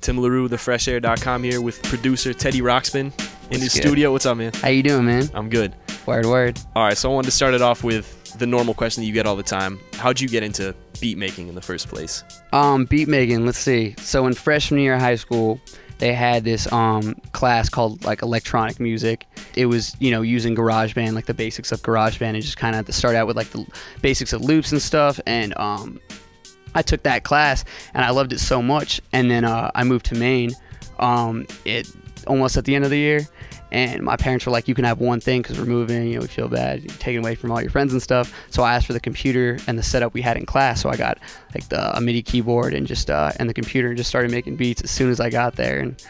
Tim Larew, thefreshair.com here with producer Teddy Roxpin in his good? studio. What's up, man? How you doing, man? I'm good. Word. All right, so I wanted to start it off with the normal question that you get all the time. How'd you get into beat making in the first place? Beat making, let's see. So in freshman year of high school, they had this class called like electronic music. It was, using GarageBand, like the basics of GarageBand, and just kind of to start out with like the basics of loops and stuff. And I took that class and I loved it so much. And then I moved to Maine almost at the end of the year. And my parents were like, you can have one thing because we're moving, we feel bad, you're taking away from all your friends and stuff. So I asked for the computer and the setup we had in class. So I got like a MIDI keyboard and just and the computer, and just started making beats as soon as I got there. And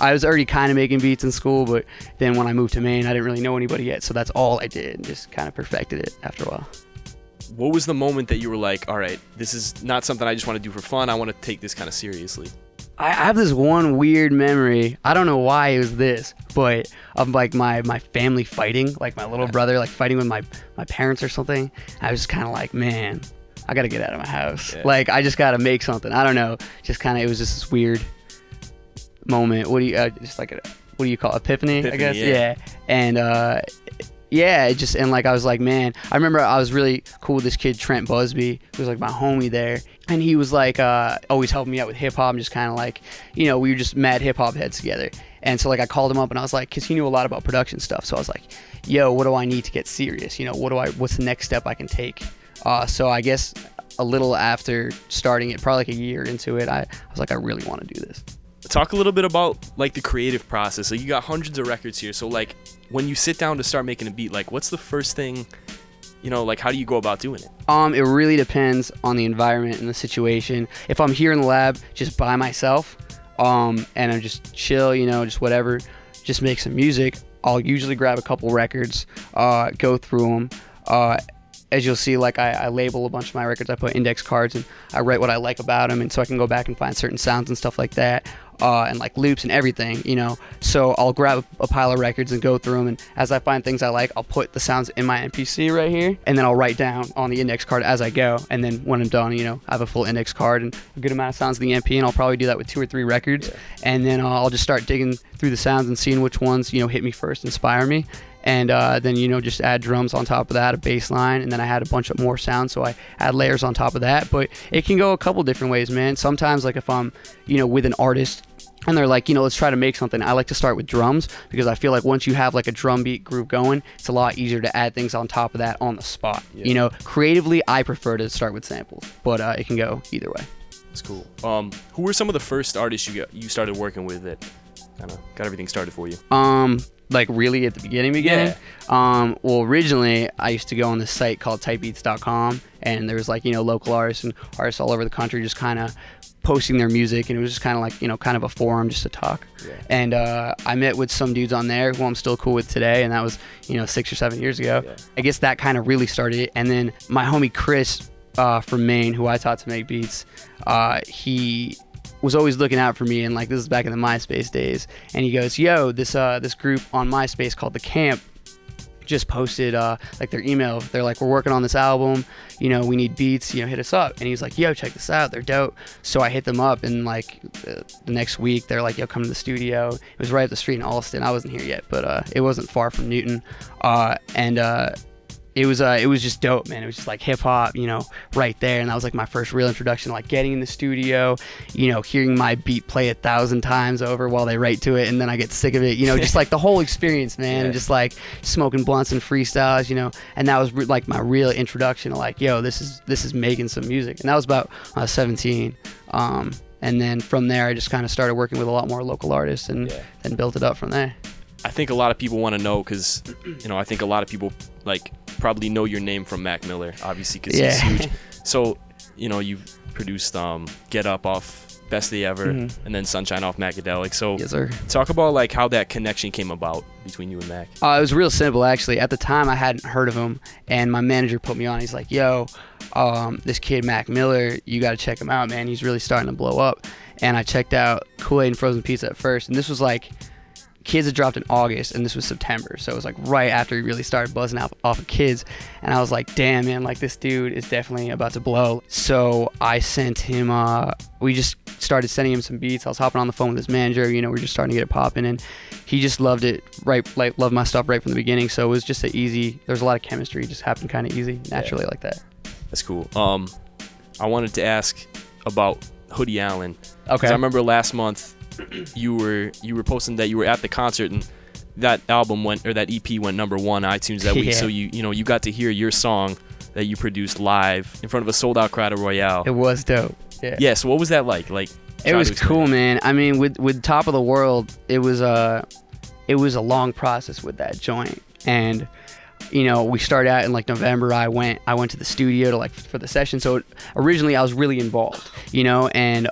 I was already kind of making beats in school, but then when I moved to Maine, I didn't really know anybody yet. So that's all I did, and just kind of perfected it after a while. What was the moment that you were like, all right, this is not something I just want to do for fun, I want to take this kind of seriously? I have this one weird memory. I don't know why it was this, but of like my family fighting, like my little brother like fighting with my parents or something. I was just kind of like, man, I gotta get out of my house. Yeah. Like I just gotta make something. I don't know. Just kind of, it was just this weird moment. What do you call epiphany? I guess. Yeah. And I was like, man, I remember I was really cool with this kid, Trent Busby, who was like my homie there. And he was like, always helping me out with hip hop, and just kind of like, we were just mad hip hop heads together. And so like I called him up and I was like, cause he knew a lot about production stuff. So I was like, yo, what do I need to get serious? What's the next step I can take? So I guess a little after starting it, probably like a year into it, I was like, I really want to do this. Talk a little bit about like the creative process. Like you got hundreds of records here. So like when you sit down to start making a beat, like what's the first thing, like how do you go about doing it? It really depends on the environment and the situation. If I'm here in the lab just by myself, and I'm just chill, just whatever, just make some music, I'll usually grab a couple records, go through them. As you'll see, like I label a bunch of my records, I put index cards and I write what I like about them, and so I can go back and find certain sounds and stuff like that, and like loops and everything, So I'll grab a pile of records and go through them, and as I find things I like, I'll put the sounds in my MPC right here, and then I'll write down on the index card as I go, and then when I'm done, I have a full index card and a good amount of sounds in the MP, and I'll probably do that with 2 or 3 records, and then I'll just start digging through the sounds and seeing which ones, hit me first, inspire me. And then, just add drums on top of that, a bass line, and then I had a bunch of more sounds, so I add layers on top of that. But it can go a couple different ways, man. Sometimes, like if I'm, with an artist, and they're like, let's try to make something, I like to start with drums, because I feel like once you have like a drum beat groove going, it's a lot easier to add things on top of that on the spot. Yeah. Creatively, I prefer to start with samples, but it can go either way. That's cool. Who were some of the first artists you started working with that kind of got everything started for you? Like really at the beginning? Yeah. Well, originally I used to go on this site called typebeats.com, and there was like, local artists and artists all over the country just kind of posting their music, and it was just kind of like, kind of a forum just to talk. Yeah. And I met with some dudes on there who I'm still cool with today, and that was, 6 or 7 years ago. Yeah. I guess that kind of really started it. And then my homie Chris from Maine, who I taught to make beats, he was always looking out for me, and like this is back in the MySpace days, and he goes, yo, this group on MySpace called The Camp just posted like their email. They're like, we're working on this album, we need beats, hit us up. And he's like, yo, check this out, they're dope. So I hit them up, and like the next week they're like, yo, come to the studio. It was right up the street in Alston. I wasn't here yet, but it wasn't far from Newton, and it was just dope, man. It was just like hip hop, right there. And that was like my first real introduction to like getting in the studio, hearing my beat play 1,000 times over while they write to it, and then I get sick of it, just like the whole experience, man. Yeah. And just like smoking blunts and freestyles, and that was like my real introduction to like, yo, this is making some music. And that was about 17. And then from there, I just kind of started working with a lot more local artists, and then built it up from there. I think a lot of people want to know because, I think a lot of people like probably know your name from Mac Miller, obviously, because he's huge. So, you produced Get Up off Best Day Ever, and then Sunshine off Macadelic. So Yes, sir. talk about like how that connection came about between you and Mac. It was real simple, actually. At the time, I hadn't heard of him, and my manager put me on. He's like, yo, this kid Mac Miller, you got to check him out, man. He's really starting to blow up. And I checked out Kool-Aid and Frozen Pizza at first, and this was like Kids had dropped in August, and this was September, so it was like right after he really started buzzing off of Kids, and I was like, damn, man, like this dude is definitely about to blow. So I sent him, we just started sending him some beats. I was hopping on the phone with his manager, you know, we're just starting to get it popping, and he just loved it, loved my stuff right from the beginning, so it was just there's a lot of chemistry, it just happened kind of easy, naturally like that. That's cool. I wanted to ask about Hoodie Allen. Okay. I remember last month, you were posting that you were at the concert, and that album that EP went #1 iTunes that week. So you got to hear your song that you produced live in front of a sold out crowd at Royale. It was dope. Yeah. So what was that like? It was cool, man. I mean, with Top of the World, it was a long process with that joint, and you know, we started out in like November. I went to the studio to for the session. So originally I was really involved, you know, and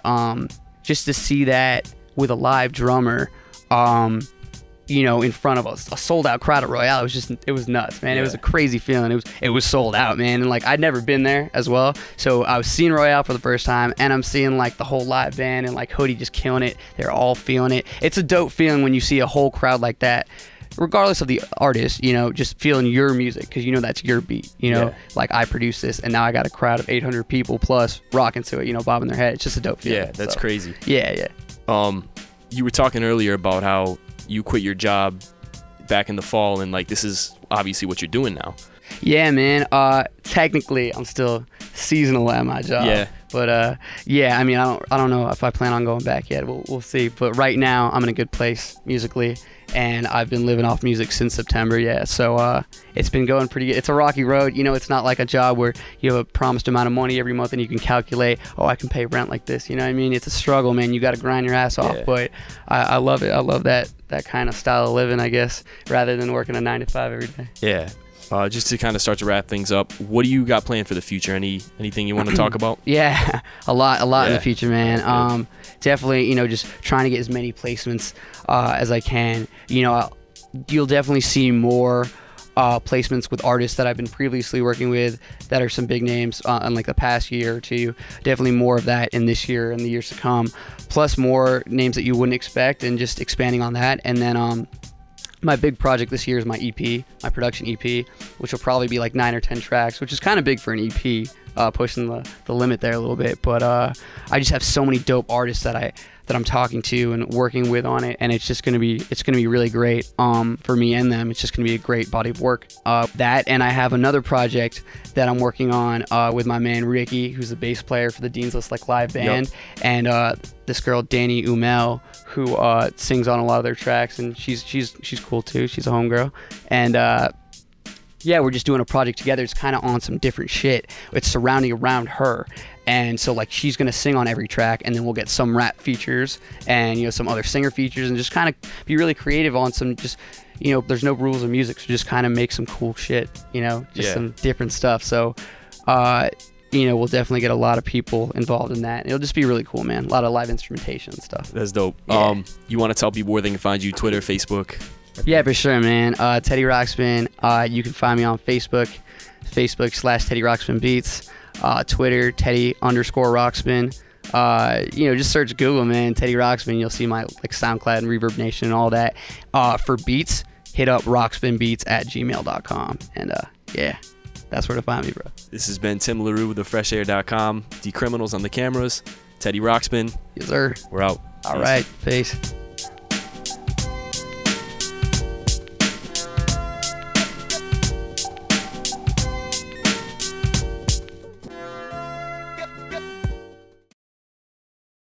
just to see that with a live drummer, you know, in front of a sold out crowd at Royale, it was nuts, man. Yeah. It was a crazy feeling. It was sold out, man. And like, I'd never been there as well. So I was seeing Royale for the first time, and I'm seeing like the whole live band and like Hoodie just killing it. They're all feeling it. It's a dope feeling when you see a whole crowd like that, regardless of the artist, you know, just feeling your music, because you know that's your beat, you know. Like, I produced this, and now I got a crowd of 800 people plus rocking to it, you know, bobbing their head. It's just a dope feeling. Yeah, that's crazy. Yeah. You were talking earlier about how you quit your job back in the fall, and like, this is obviously what you're doing now. Yeah, man. Technically, I'm still seasonal at my job. Yeah. But yeah, I mean, I don't know if I plan on going back yet. We'll see. But right now, I'm in a good place musically, and I've been living off music since September. Yeah, so it's been going pretty good. It's a rocky road. You know, it's not like a job where you have a promised amount of money every month and you can calculate, oh, I can pay rent like this. You know what I mean? It's a struggle, man. You got to grind your ass off. But I love it. I love that kind of style of living, I guess, rather than working a 9 to 5 every day. Yeah. Just to kind of start to wrap things up, what do you got planned for the future? Anything you want to talk about? Yeah, a lot in the future, man. Definitely, you know, just trying to get as many placements as I can. You know, you'll definitely see more placements with artists that I've been previously working with that are some big names in like the past year or two. Definitely more of that in this year and the years to come, plus more names that you wouldn't expect, and just expanding on that. And then my big project this year is my EP, my production EP, which will probably be like 9 or 10 tracks, which is kind of big for an EP, pushing the limit there a little bit. But I just have so many dope artists that I'm talking to and working with on it, and it's gonna be really great for me and them. It's just gonna be a great body of work. That, and I have another project that I'm working on with my man Ricky, who's the bass player for the Dean's List live band, and this girl Danny Umel, who sings on a lot of their tracks, and she's cool too. She's a homegirl, and yeah, we're just doing a project together. It's kind of on some different shit. It's surrounding around her. And so like, she's going to sing on every track, and then we'll get some rap features and, you know, some other singer features, and just kind of be really creative on some, just, you know, there's no rules of music, so just kind of make some cool shit, you know, just some different stuff. So, you know, we'll definitely get a lot of people involved in that. It'll just be really cool, man. A lot of live instrumentation and stuff. That's dope. Yeah. You want to tell people where they can find you? Twitter, Facebook? Yeah, for sure, man. Teddy Roxpin. You can find me on Facebook /Teddy RoxpinBeats. Twitter, Teddy_Roxpin. You know, just search Google, man, Teddy Roxpin. You'll see my like SoundCloud and Reverb Nation and all that. For beats, hit up RoxpinBeats@gmail.com. And yeah, that's where to find me, bro. This has been Tim Larew with thefreshair.com. Decriminals on the cameras. Teddy Roxpin. Yes, sir. We're out. All right. Peace.